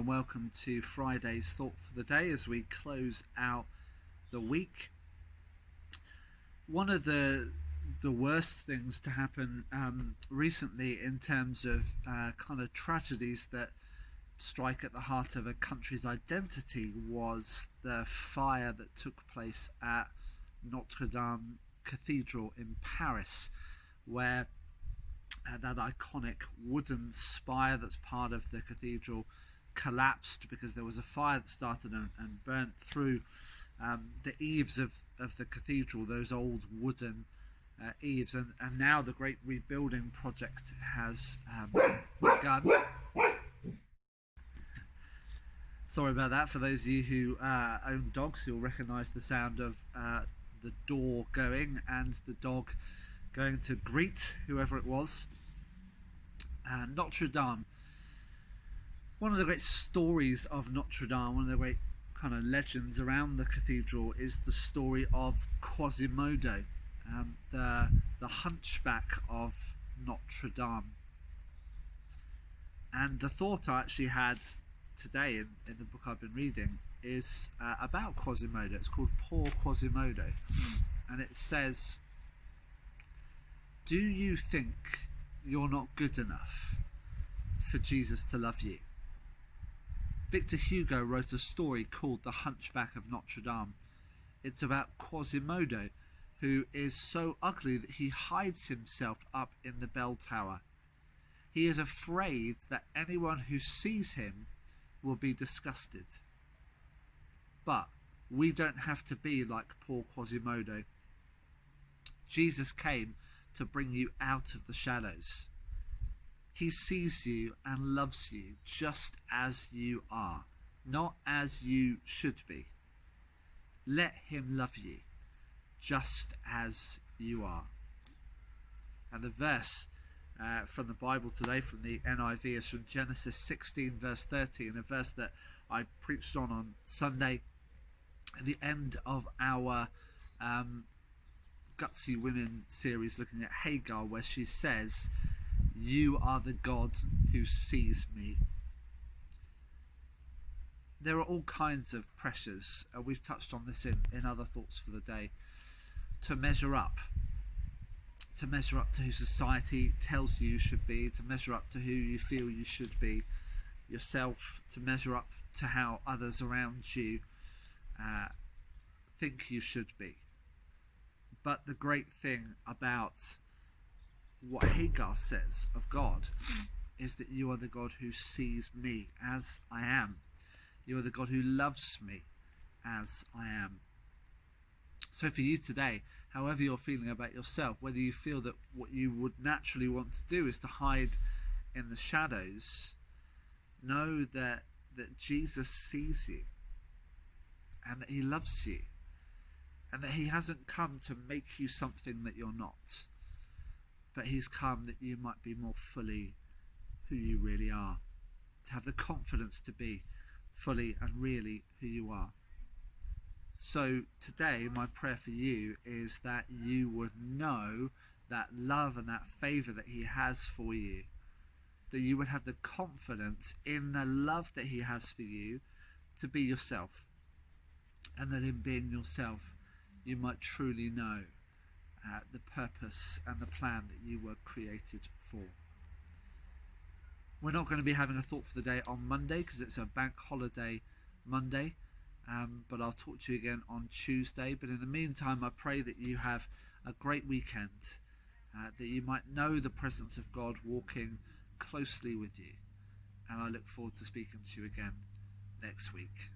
and welcome to Friday's Thought for the Day as we close out the week. One of the worst things to happen recently in terms of kind of tragedies that strike at the heart of a country's identity was the fire that took place at Notre Dame Cathedral in Paris, where that iconic wooden spire that's part of the cathedral collapsed because there was a fire that started and burnt through the eaves of the cathedral, those old wooden eaves, and now the great rebuilding project has begun. Sorry about that. For those of you who own dogs, you'll recognise the sound of the door going and the dog going to greet whoever it was. Notre Dame. One of the great stories of Notre Dame, one of the great kind of legends around the cathedral, is the story of Quasimodo, the hunchback of Notre Dame. And the thought I actually had today in the book I've been reading is about Quasimodo. It's called Poor Quasimodo, and it says, do you think you're not good enough for Jesus to love you? Victor Hugo wrote a story called The Hunchback of Notre Dame. It's about Quasimodo, who is so ugly that he hides himself up in the bell tower. He is afraid that anyone who sees him will be disgusted. But we don't have to be like poor Quasimodo. Jesus came to bring you out of the shadows. He sees you and loves you just as you are, not as you should be. Let him love you just as you are. And the verse from the Bible today, from the NIV, is from Genesis 16 verse 13, a verse that I preached on Sunday at the end of our Gutsy Women series looking at Hagar, where she says, you are the God who sees me. There are all kinds of pressures, we've touched on this in other thoughts for the day, to measure up to who society tells you should be, to measure up to who you feel you should be yourself, to measure up to how others around you think you should be. But the great thing about what Hagar says of God is that you are the God who sees me as I am. You are the God who loves me as I am. So for you today, however you're feeling about yourself, whether you feel that what you would naturally want to do is to hide in the shadows, know that Jesus sees you and that he loves you, and that he hasn't come to make you something that you're not, but he's come that you might be more fully who you really are, to have the confidence to be fully and really who you are. So today, my prayer for you is that you would know that love and that favour that he has for you, that you would have the confidence in the love that he has for you to be yourself, and that in being yourself you might truly know the purpose and the plan that you were created for. We're not going to be having a thought for the day on Monday because it's a bank holiday Monday, but I'll talk to you again on Tuesday. But in the meantime, I pray that you have a great weekend, that you might know the presence of God walking closely with you, and I look forward to speaking to you again next week.